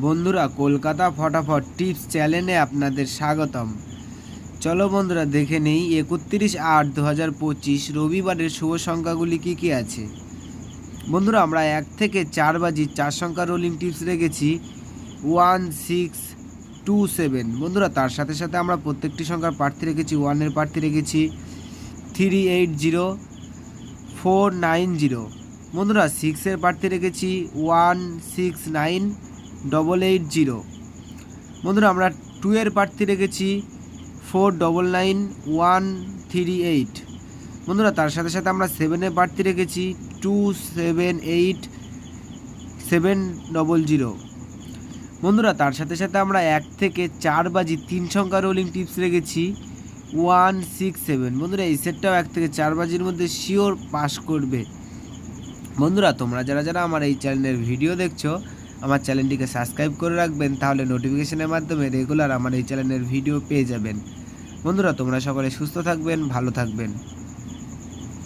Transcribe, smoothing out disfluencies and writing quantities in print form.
বন্ধুরা, কলকাতা ফটাফট টিপস চ্যানেলে আপনাদের স্বাগতম। চলো বন্ধুরা, দেখে নেই 31/8/2025 রবিবারের শুভ সংখ্যাগুলি কী কী আছে। বন্ধুরা, আমরা 1 থেকে 4 বাজি 4 সংখ্যা রোলিং টিপস রেখেছি 1627। বন্ধুরা, তার সাথে সাথে আমরা প্রত্যেকটি সংখ্যার প্রার্থী রেখেছি, 1-এর প্রার্থী রেখেছি 380490। বন্ধুরা, 6-এর প্রার্থী রেখেছি 169880। বন্ধুরা, আমরা 2-এর প্রার্থী রেখেছি 499138। বন্ধুরা, তার সাথে সাথে আমরা 7-এর প্রার্থী রেখেছি 278700। বন্ধুরা, তার সাথে সাথে আমরা 1 থেকে 4 বাজি 3 সংখ্যা রোলিং টিপস রেখেছি 167। বন্ধুরা, এই সেটটাও 1 থেকে 4 বাজির মধ্যে শিওর পাস করবে। বন্ধুরা, তোমরা যারা যারা আমার এই চ্যানেলের ভিডিও দেখছো, আমার চ্যানেলটিকে সাবস্ক্রাইব করে রাখবেন, তাহলে নোটিফিকেশনের মাধ্যমে রেগুলার আমার এই চ্যানেলের ভিডিও পেয়ে যাবেন। বন্ধুরা, তোমরা সকলে সুস্থ থাকবেন, ভালো থাকবেন।